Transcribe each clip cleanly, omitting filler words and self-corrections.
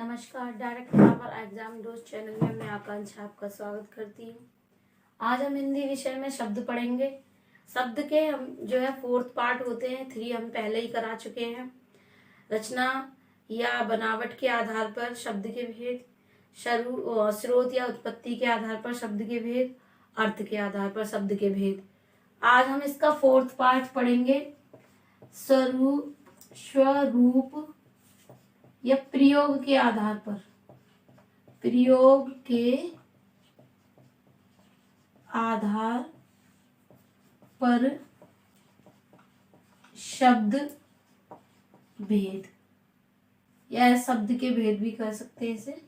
नमस्कार, direct grammar exam dose channel में मैं आकांक्षा आपका स्वागत करती हूँ। आज हम हिंदी विषय में शब्द पढ़ेंगे। शब्द के हम जो है फोर्थ पार्ट होते हैं, 3 हम पहले ही करा चुके हैं। रचना या बनावट के आधार पर शब्द के भेद, स्रोत या उत्पत्ति के आधार पर शब्द के भेद, अर्थ के आधार पर शब्द के भेद। आज हम इसका फोर्थ पार्ट पढ़ेंगे, स्वरूप या प्रयोग के आधार पर। प्रयोग के आधार पर शब्द भेद या शब्द के भेद भी कह सकते हैं इसे।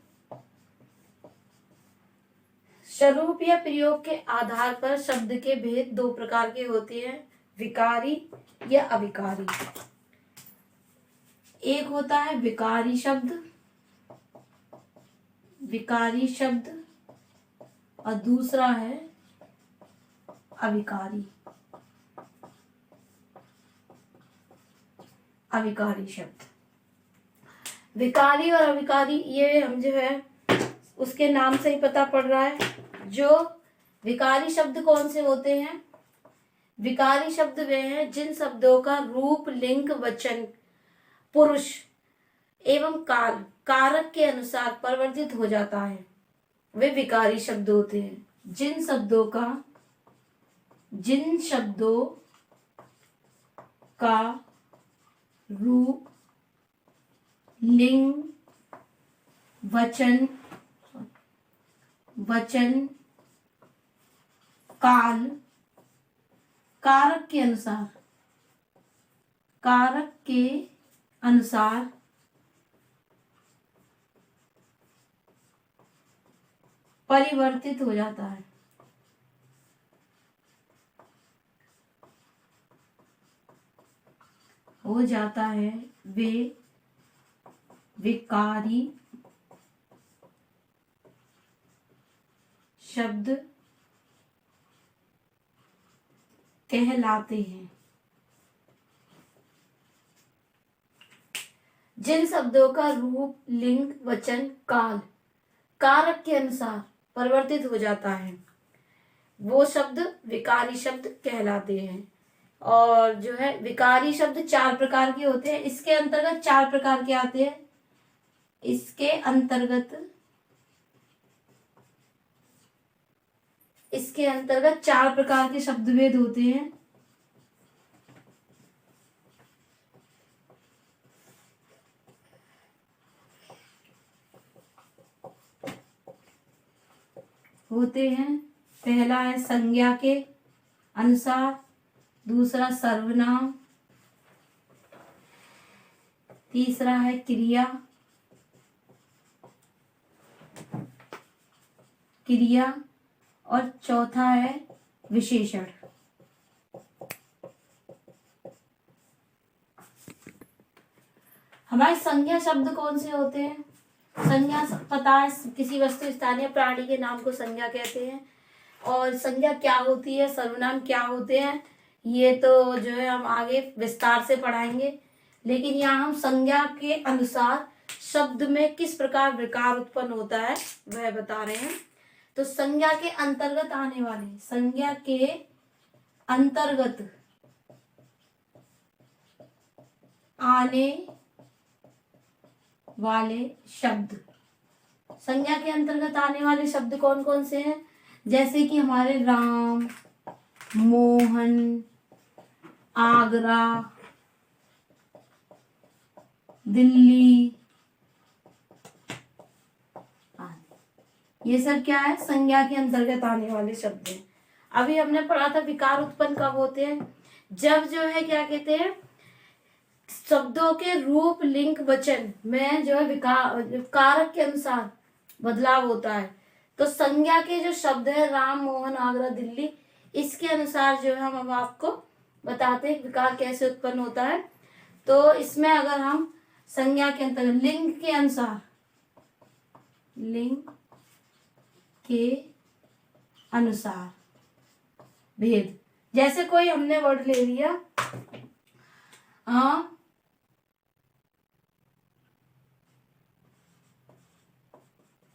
स्वरूप या प्रयोग के आधार पर शब्द के भेद 2 प्रकार के होते हैं, विकारी या अविकारी। एक होता है विकारी शब्द और दूसरा है अविकारी शब्द। विकारी और अविकारी ये हम जो है उसके नाम से ही पता पड़ रहा है। जो विकारी शब्द कौन से होते हैं? विकारी शब्द वे हैं जिन शब्दों का रूप, लिंग, वचन, पुरुष एवं काल, कारक के अनुसार परिवर्तित हो जाता है, वे विकारी शब्द होते हैं। जिन शब्दों का रूप, लिंग, वचन, काल, कारक के अनुसार परिवर्तित हो जाता है, वे विकारी शब्द कहलाते हैं। जिन शब्दों का रूप, लिंग, वचन, काल, कारक के अनुसार परिवर्तित हो जाता है, वो शब्द विकारी शब्द कहलाते हैं। और जो है विकारी शब्द 4 प्रकार के होते हैं। इसके अंतर्गत 4 प्रकार के आते हैं। इसके अंतर्गत 4 प्रकार के शब्द भेद होते हैं। पहला है संज्ञा के अनुसार, दूसरा सर्वनाम, तीसरा है क्रिया और चौथा है विशेषण। हमारे संज्ञा शब्द कौन से होते हैं? संज्ञा पता है, किसी वस्तु, स्थानीय, प्राणी के नाम को संज्ञा कहते हैं। और संज्ञा क्या होती है, सर्वनाम क्या होते हैं, ये तो जो है हम आगे विस्तार से पढ़ाएंगे। लेकिन यहाँ हम संज्ञा के अनुसार शब्द में किस प्रकार विकार उत्पन्न होता है वह बता रहे हैं। तो संज्ञा के अंतर्गत आने वाले शब्द कौन कौन से हैं? जैसे कि हमारे राम, मोहन, आगरा, दिल्ली, ये सब क्या है? संज्ञा के अंतर्गत आने वाले शब्द हैं। अभी हमने पढ़ा था विकार उत्पन्न कब होते हैं? जब जो है क्या कहते हैं, शब्दों के रूप, लिंग, वचन में जो है कारक के अनुसार बदलाव होता है। तो संज्ञा के जो शब्द है राम, मोहन, आगरा, दिल्ली, इसके अनुसार जो है हम अब आपको बताते हैं विकार कैसे उत्पन्न होता है। तो इसमें अगर हम संज्ञा के अंतर्गत लिंग के अनुसार भेद, जैसे कोई हमने वर्ड ले लिया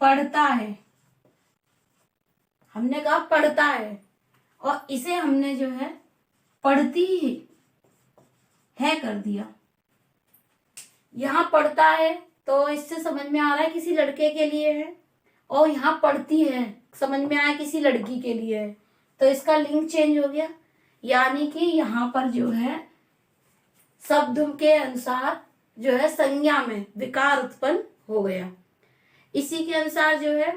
पढ़ता है, हमने कहा पढ़ता है, और इसे हमने जो है पढ़ती है कर दिया। यहां पढ़ता है तो इससे समझ में आ रहा है किसी लड़के के लिए है, और यहाँ पढ़ती है समझ में आया किसी लड़की के लिए है, तो इसका लिंग चेंज हो गया। यानी कि यहाँ पर जो है शब्द के अनुसार जो है संज्ञा में विकार उत्पन्न हो गया। इसी के अनुसार जो है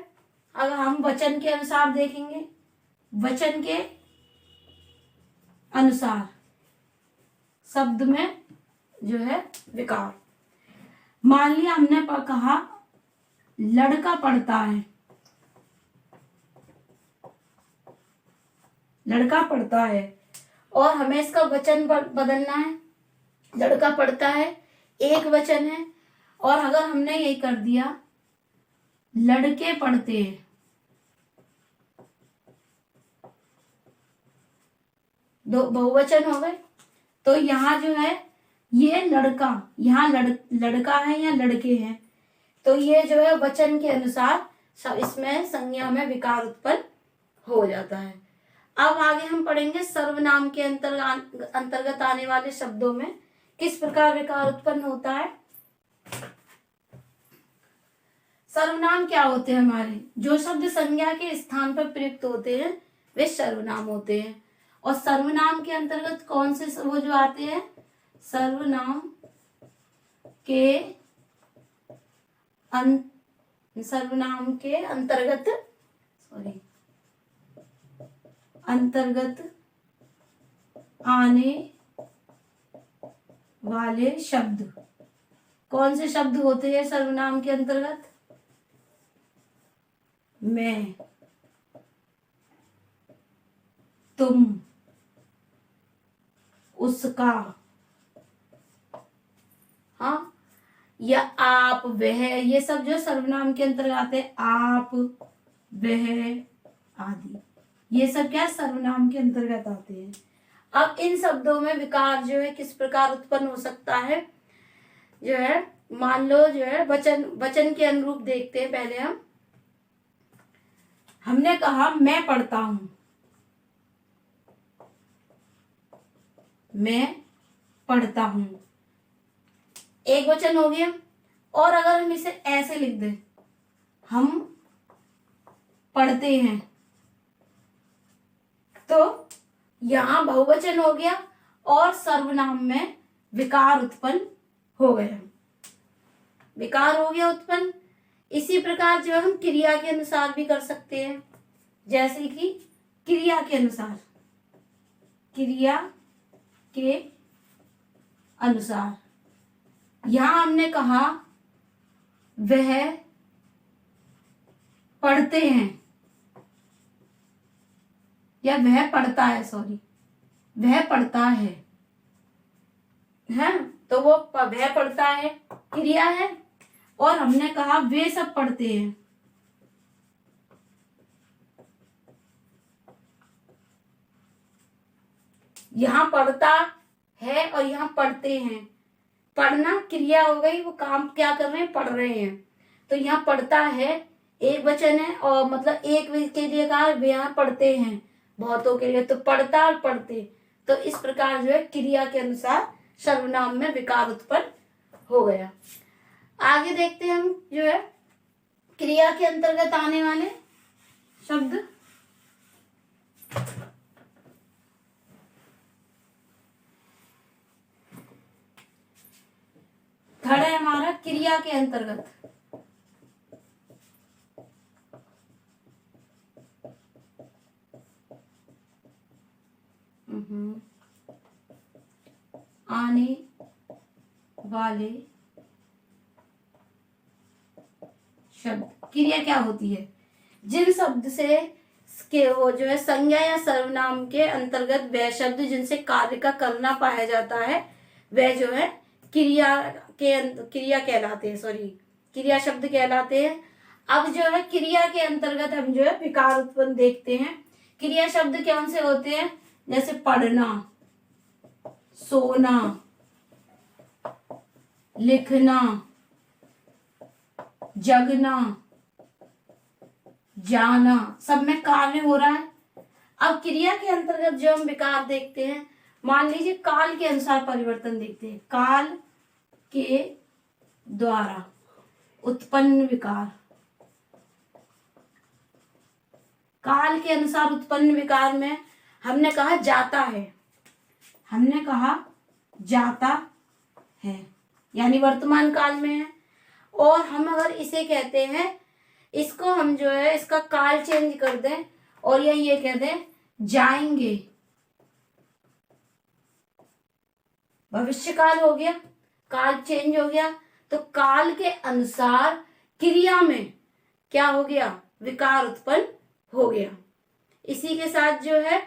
अगर हम वचन के अनुसार देखेंगे, वचन के अनुसार शब्द में जो है विकार। मान लिया हमने कहा लड़का पढ़ता है, लड़का पढ़ता है, और हमें इसका वचन बदलना है। लड़का पढ़ता है एक वचन है, और अगर हमने यही कर दिया लड़के पढ़ते हैं, दो बहुवचन हो गए, तो यहाँ जो है ये लड़का, यहाँ लड़का है या लड़के हैं, तो ये जो है वचन के अनुसार इसमें संज्ञा में विकार उत्पन्न हो जाता है। अब आगे हम पढ़ेंगे सर्वनाम के अंतर्गत आने वाले शब्दों में किस प्रकार विकार उत्पन्न होता है। सर्वनाम क्या होते हैं? हमारे जो शब्द संज्ञा के स्थान पर प्रयुक्त होते हैं वे सर्वनाम होते हैं। और सर्वनाम के अंतर्गत कौन से वो जो आते हैं? सर्वनाम के अंतर्गत आने वाले शब्द कौन से शब्द होते हैं सर्वनाम के अंतर्गत? मैं, तुम, उसका, हाँ, या आप, वह, ये सब जो सर्वनाम के अंतर्गत आते हैं। आप, वह आदि, ये सब क्या सर्वनाम के अंतर्गत आते हैं। अब इन शब्दों में विकार जो है किस प्रकार उत्पन्न हो सकता है, जो है मान लो जो है वचन के अनुरूप देखते हैं। पहले हमने कहा मैं पढ़ता हूं, मैं पढ़ता हूं, एक वचन हो गया। और अगर हम इसे ऐसे लिख दें, हम पढ़ते हैं, तो यहां बहुवचन हो गया और सर्वनाम में विकार उत्पन्न हो गया, विकार हो गया उत्पन्न। इसी प्रकार जो हम क्रिया के अनुसार भी कर सकते हैं, जैसे कि क्रिया के अनुसार, क्रिया के अनुसार यहां हमने कहा वह पढ़ते हैं, या वह पढ़ता है, सॉरी, वह पढ़ता है, तो वो वह पढ़ता है क्रिया है, और हमने कहा वे सब पढ़ते हैं, यहां पढ़ता है और यहां पढ़ते हैं। पढ़ना क्रिया हो गई, वो काम क्या कर रहे हैं? पढ़ रहे हैं। तो यहाँ पढ़ता है एक वचन है, और मतलब एक के लिए कहा यहाँ पढ़ते हैं बहुतों के लिए, तो पढ़ता और पढ़ते। तो इस प्रकार जो है क्रिया के अनुसार सर्वनाम में विकार उत्पन्न हो गया। आगे देखते हैं हम जो है क्रिया के अंतर्गत आने वाले शब्द। थर्ड है हमारा क्रिया के अंतर्गत। आने वाले शब्द। क्रिया क्या होती है? जिन शब्द से के वो जो है संज्ञा या सर्वनाम के अंतर्गत वह शब्द जिनसे कार्य का करना पाया जाता है वह जो है क्रिया कहलाते हैं, सॉरी, क्रिया शब्द कहलाते हैं। अब जो है क्रिया के अंतर्गत हम जो है विकार उत्पन्न देखते हैं। क्रिया शब्द कौन से होते हैं? जैसे पढ़ना, सोना, लिखना, जगना, जाना, सब में काल में हो रहा है। अब क्रिया के अंतर्गत जो हम विकार देखते हैं, मान लीजिए काल के अनुसार परिवर्तन देखते हैं। काल के द्वारा उत्पन्न विकार, काल के अनुसार उत्पन्न विकार में हमने कहा जाता है, हमने कहा जाता है, यानी वर्तमान काल में है। और हम अगर इसे कहते हैं, इसको हम जो है इसका काल चेंज कर दें और ये कह दें जाएंगे, भविष्य काल हो गया, काल चेंज हो गया। तो काल के अनुसार क्रिया में क्या हो गया, विकार उत्पन्न हो गया। इसी के साथ जो है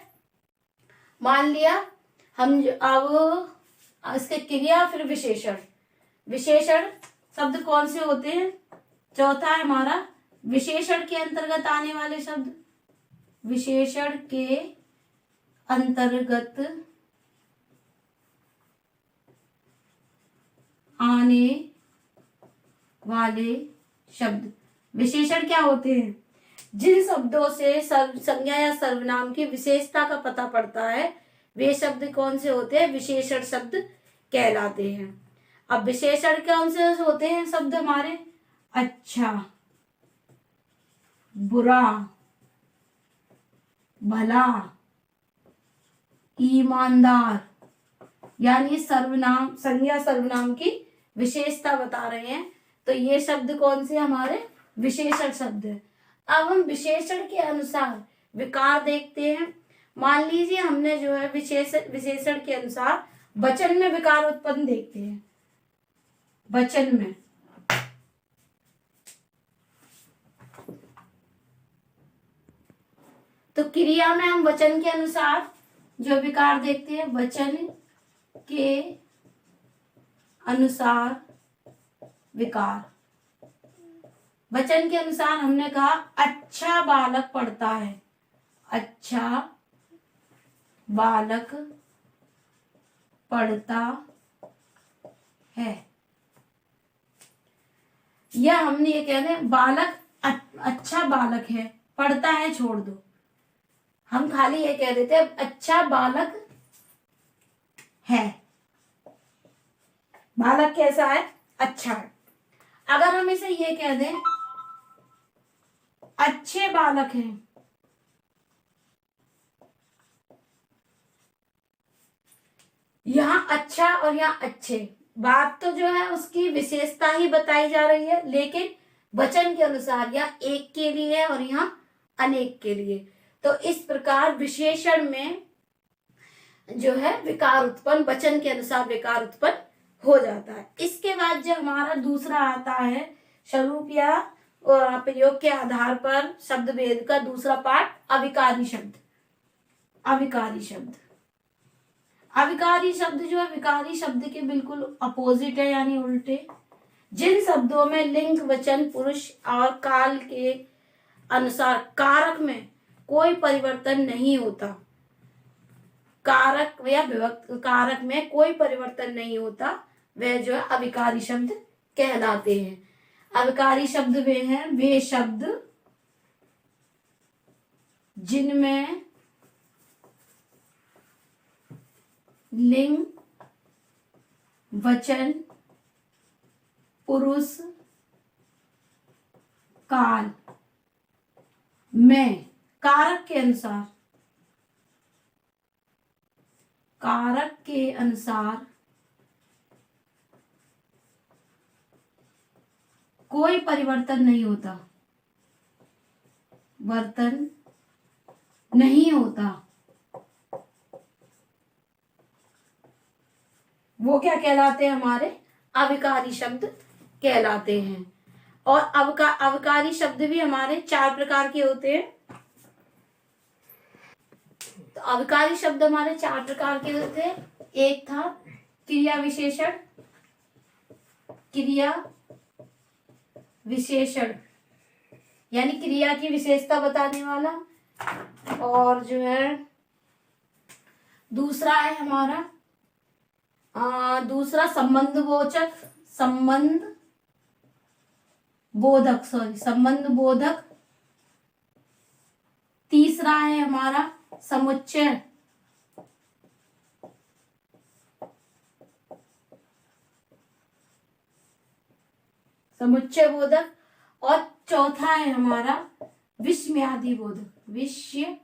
मान लिया हम अब इसके क्रिया फिर विशेषण, विशेषण शब्द कौन से होते हैं, चौथा है हमारा विशेषण के अंतर्गत आने वाले शब्द, विशेषण के अंतर्गत आने वाले शब्द। विशेषण क्या होते हैं, जिन शब्दों से संज्ञा या सर्वनाम की विशेषता का पता पड़ता है, वे शब्द कौन से होते हैं, विशेषण शब्द कहलाते हैं। अब विशेषण कौन से होते हैं शब्द हमारे, अच्छा, बुरा, भला, ईमानदार, यानी सर्वनाम, संज्ञा सर्वनाम की विशेषता बता रहे हैं। तो ये शब्द कौन से हमारे विशेषण शब्द है। अब हम विशेषण के अनुसार विकार देखते हैं। मान लीजिए हमने जो है विशेषण के अनुसार वचन में विकार उत्पन्न देखते हैं, वचन में। तो क्रिया में हम वचन के अनुसार जो विकार देखते हैं, वचन के अनुसार विकार, वचन के अनुसार हमने कहा अच्छा बालक पढ़ता है, अच्छा बालक पढ़ता है, या हमने ये कह दें बालक अच्छा बालक है, पढ़ता है छोड़ दो, हम खाली ये कह देते हैं अच्छा बालक है, बालक कैसा है, अच्छा है। अगर हम इसे ये कह दें अच्छे बालक हैं, यहां अच्छा और यहां अच्छे, बात तो जो है उसकी विशेषता ही बताई जा रही है, लेकिन वचन के अनुसार यहाँ एक के लिए है और यहाँ अनेक के लिए। तो इस प्रकार विशेषण में जो है विकार उत्पन्न, वचन के अनुसार विकार उत्पन्न हो जाता है। इसके बाद जो हमारा दूसरा आता है स्वरूप या प्रयोग के आधार पर शब्द भेद का दूसरा पार्ट, अविकारी शब्द। अविकारी शब्द, अविकारी शब्द जो है विकारी शब्द के बिल्कुल अपोजिट है, यानी उल्टे। जिन शब्दों में लिंग, वचन, पुरुष और काल के अनुसार कारक में कोई परिवर्तन नहीं होता, कारक या विभक्त कारक में कोई परिवर्तन नहीं होता, वह जो है अविकारी शब्द कहलाते हैं। अविकारी शब्द वे हैं, वे शब्द जिनमें लिंग, वचन, पुरुष, काल में कारक के अनुसार, कारक के अनुसार कोई परिवर्तन नहीं होता, वर्तन नहीं होता, वो क्या कहलाते हैं, हमारे अविकारी शब्द कहलाते हैं। और अविकारी शब्द भी हमारे 4 प्रकार के होते हैं। तो अविकारी शब्द हमारे 4 प्रकार के होते हैं। एक था क्रिया विशेषण, क्रिया विशेषण यानी क्रिया की विशेषता बताने वाला, और जो है दूसरा है हमारा दूसरा संबंधबोधक, संबंध बोधक, तीसरा है हमारा समुच्चय, समुच्चय बोधक। और चौथा है हमारा विषम्यादि बोधक, विषम्यादि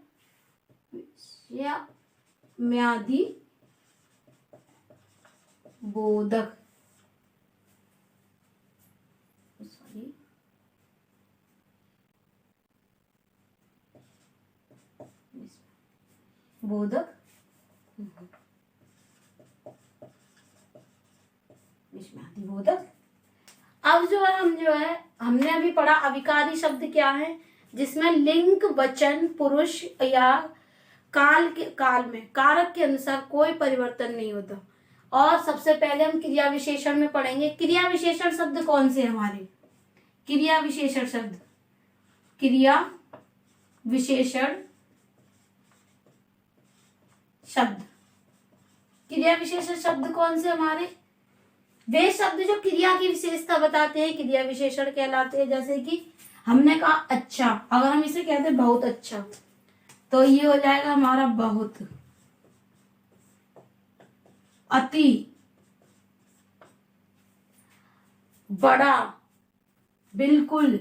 बोधक, सॉरी बोधक, विषम्यादि बोधक। अब जो है हमने अभी पढ़ा अविकारी शब्द क्या है, जिसमें लिंग वचन पुरुष या काल में कारक के अनुसार कोई परिवर्तन नहीं होता। और सबसे पहले हम क्रिया विशेषण में पढ़ेंगे। क्रिया विशेषण शब्द कौन से हमारे, क्रिया विशेषण शब्द, क्रिया विशेषण शब्द, क्रिया विशेषण शब्द कौन से हमारे, वे शब्द जो क्रिया की विशेषता बताते हैं क्रिया विशेषण कहलाते हैं। जैसे कि हमने कहा अच्छा, अगर हम इसे कहते हैं बहुत अच्छा, तो ये हो जाएगा हमारा बहुत। अति, बड़ा, बिल्कुल,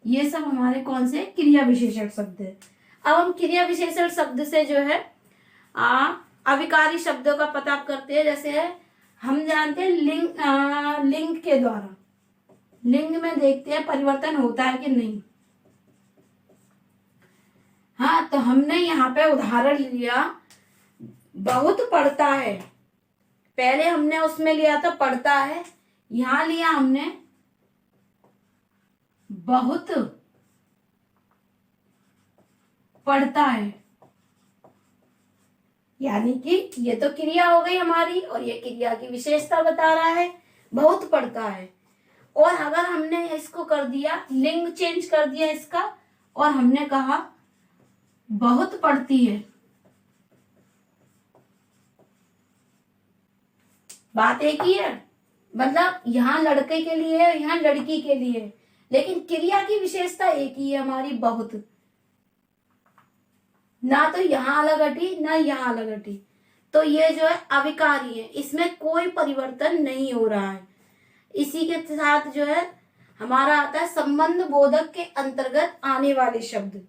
ये सब हमारे कौन से क्रिया विशेषण शब्द है। अब हम क्रिया विशेषण शब्द से जो है अविकारी शब्दों का पता करते हैं। जैसे हम जानते हैं लिंग के द्वारा, लिंग में देखते हैं परिवर्तन होता है कि नहीं। हाँ, तो हमने यहाँ पे उदाहरण लिया बहुत पढ़ता है, पहले हमने उसमें लिया था पढ़ता है, यहां लिया हमने बहुत पढ़ता है, यानी कि ये तो क्रिया हो गई हमारी और ये क्रिया की विशेषता बता रहा है, बहुत पढ़ता है। और अगर हमने इसको कर दिया, लिंग चेंज कर दिया इसका, और हमने कहा बहुत पढ़ती है, बात एक ही है, मतलब यहाँ लड़के के लिए है, यहाँ लड़की के लिए है, लेकिन क्रिया की विशेषता एक ही है हमारी, बहुत। ना तो यहाँ अलग हटी ना यहाँ अलग हटी, तो ये जो है अविकारी है, इसमें कोई परिवर्तन नहीं हो रहा है। इसी के साथ जो है हमारा आता है संबंध बोधक के अंतर्गत आने वाले शब्द।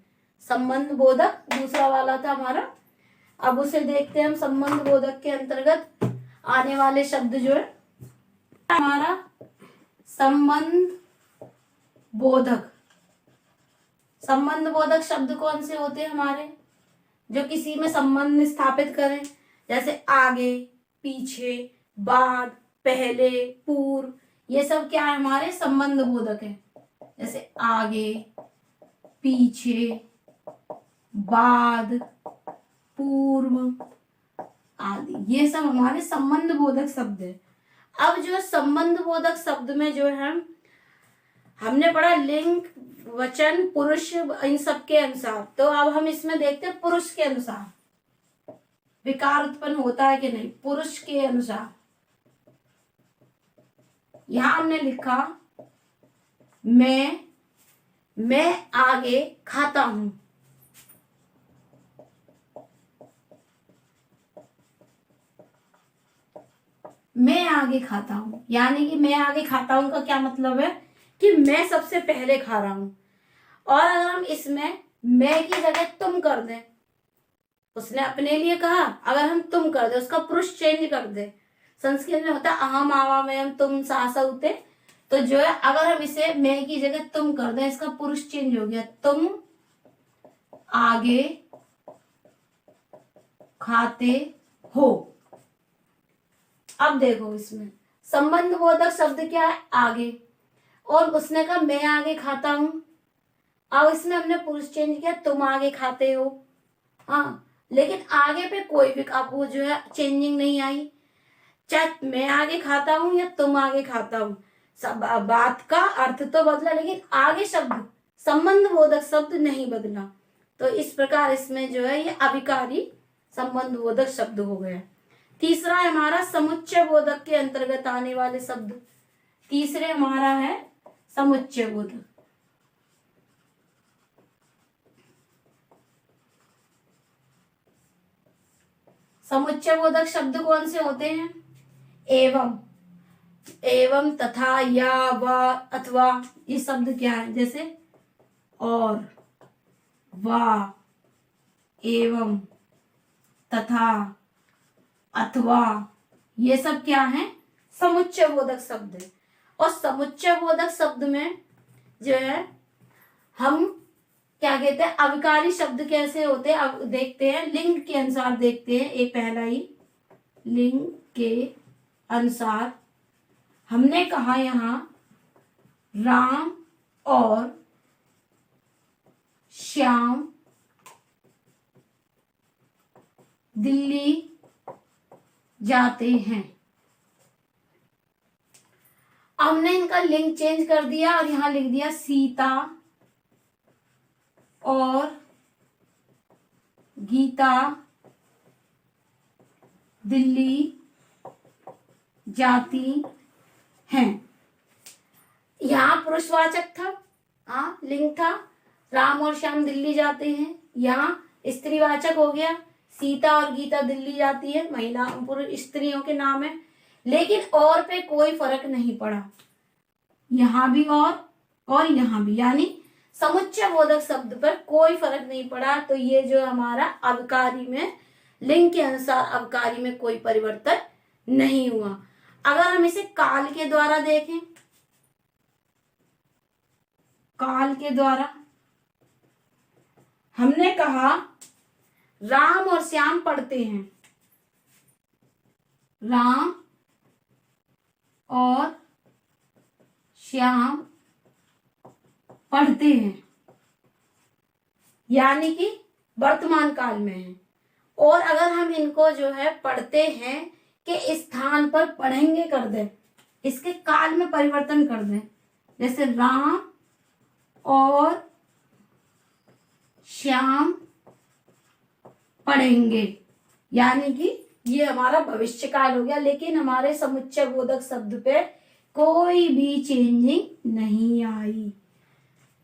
संबंध बोधक दूसरा वाला था हमारा, अब उसे देखते हैं हम। संबंध बोधक के अंतर्गत आने वाले शब्द जो है हमारा संबंध बोधक। संबंध बोधक शब्द कौन से होते हैं हमारे, जो किसी में संबंध स्थापित करें, जैसे आगे, पीछे, बाद, पहले, पूर्व, ये सब क्या है हमारे संबंध बोधक है। जैसे आगे, पीछे, बाद, पूर्व आदि, ये सब हमारे संबंध बोधक शब्द है। अब जो संबंध बोधक शब्द में जो है हमने पढ़ा लिंग वचन पुरुष इन सब के अनुसार, तो अब हम इसमें देखते हैं पुरुष के अनुसार विकार उत्पन्न होता है कि नहीं। पुरुष के अनुसार यहां हमने लिखा मैं आगे खाता हूं, मैं आगे खाता हूं, यानी कि मैं आगे खाता हूं का क्या मतलब है कि मैं सबसे पहले खा रहा हूं। और अगर हम इसमें मैं की जगह तुम कर दें, उसने अपने लिए कहा, अगर हम तुम कर दे, उसका पुरुष चेंज कर दे, संस्कृत में होता है अहम आवामयम तुम सासौते, तो जो है अगर हम इसे मैं की जगह तुम कर दें, इसका पुरुष चेंज हो गया, तुम आगे खाते हो। अब देखो इसमें संबंध बोधक शब्द क्या है, आगे, और उसने कहा मैं आगे खाता हूं, अब इसमें हमने पुरुष चेंज किया, तुम आगे खाते हो। हाँ, लेकिन आगे पे कोई भी आपको जो है चेंजिंग नहीं आई, चाहे मैं आगे खाता हूं या तुम आगे खाता हूं, सब बात का अर्थ तो बदला, लेकिन आगे शब्द संबंध बोधक शब्द नहीं बदला। तो इस प्रकार इसमें जो है ये अविकारी संबंध बोधक शब्द हो गया। तीसरा है हमारा समुच्चय बोधक के अंतर्गत आने वाले शब्द। तीसरे हमारा है समुच्चय बोधक। समुच्चय बोधक शब्द कौन से होते हैं? एवं, एवं, तथा, या, व, अथवा, ये शब्द क्या है? जैसे और, व, एवं, तथा, अथवा, ये सब क्या है? समुच्चय बोधक शब्द है। और समुच्चय बोधक शब्द में जो है हम क्या कहते हैं? अविकारी शब्द कैसे होते हैं अब देखते हैं, लिंग के अनुसार देखते हैं। एक पहला ही लिंग के अनुसार हमने कहा यहां राम और श्याम दिल्ली जाते हैं। हमने इनका लिंग चेंज कर दिया और यहां लिख दिया सीता और गीता दिल्ली जाती हैं। यहां पुरुषवाचक था, हाँ लिंग था, राम और श्याम दिल्ली जाते हैं। यहां स्त्रीवाचक हो गया, सीता और गीता दिल्ली जाती है, महिला पुरुष स्त्रियों के नाम है। लेकिन और पे कोई फर्क नहीं पड़ा, यहां भी और यहां भी, यानी समुच्चय बोधक शब्द पर कोई फर्क नहीं पड़ा। तो ये जो हमारा अवकारी में लिंग के अनुसार अवकारी में कोई परिवर्तन नहीं हुआ। अगर हम इसे काल के द्वारा देखें, काल के द्वारा हमने कहा राम और श्याम पढ़ते हैं, राम और श्याम पढ़ते हैं, यानी कि वर्तमान काल में है। और अगर हम इनको जो है पढ़ते हैं के स्थान पर पढ़ेंगे कर दें, इसके काल में परिवर्तन कर दें, जैसे राम और श्याम पढ़ेंगे, यानी कि ये हमारा भविष्य काल हो गया। लेकिन हमारे समुच्चय बोधक शब्द पे कोई भी चेंजिंग नहीं आई।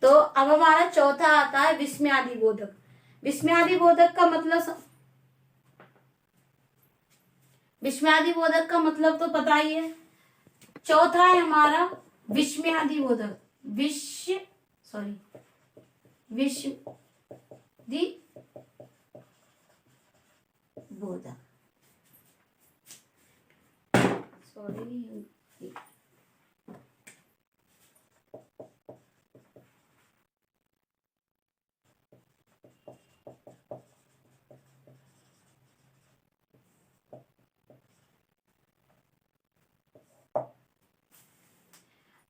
तो अब हमारा चौथा आता है विस्मयादि बोधक। विस्मयादि बोधक का मतलब, विस्मयादि बोधक का मतलब तो पता ही है। चौथा है हमारा विस्मयादि बोधक, विस्मयादि बोधक, सॉरी।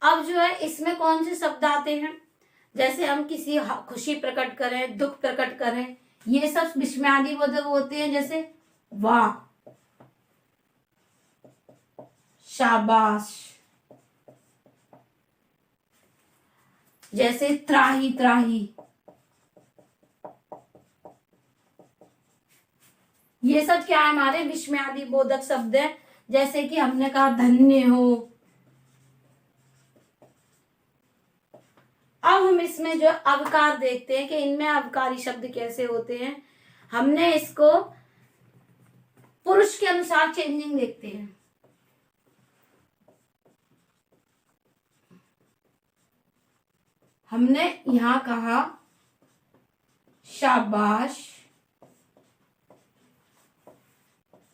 अब जो है इसमें कौन से शब्द आते हैं? जैसे हम किसी खुशी प्रकट करें, दुख प्रकट करें, ये सब विस्मयादि बोधक होते हैं। जैसे वाह, शाबाश, जैसे त्राही त्राही, ये सब क्या है? हमारे विस्मयादि बोधक शब्द है। जैसे कि हमने कहा धन्य हो। अब हम इसमें जो अवकार देखते हैं कि इनमें अवकारी शब्द कैसे होते हैं। हमने इसको पुरुष के अनुसार चेंजिंग देखते हैं। हमने यहां कहा शाबाश,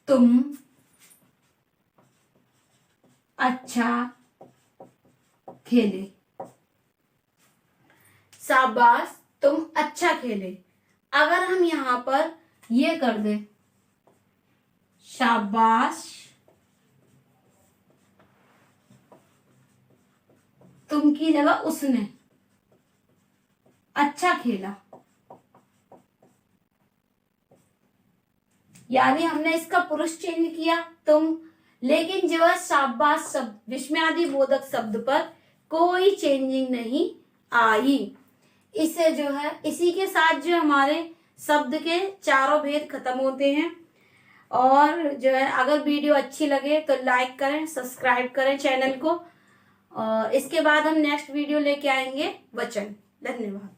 तुम अच्छा खेले, शाबाश तुम अच्छा खेले। अगर हम यहां पर ये कर दे शाबाश तुम की जगह उसने अच्छा खेला, यानी हमने इसका पुरुष चेंज किया तुम, लेकिन जो है शाबाश शब्द विस्मयादि बोधक शब्द पर कोई चेंजिंग नहीं आई। इसे जो है इसी के साथ जो हमारे शब्द के चारों भेद खत्म होते हैं। और जो है अगर वीडियो अच्छी लगे तो लाइक करें, सब्सक्राइब करें चैनल को, और इसके बाद हम नेक्स्ट वीडियो लेके आएंगे वचन। धन्यवाद।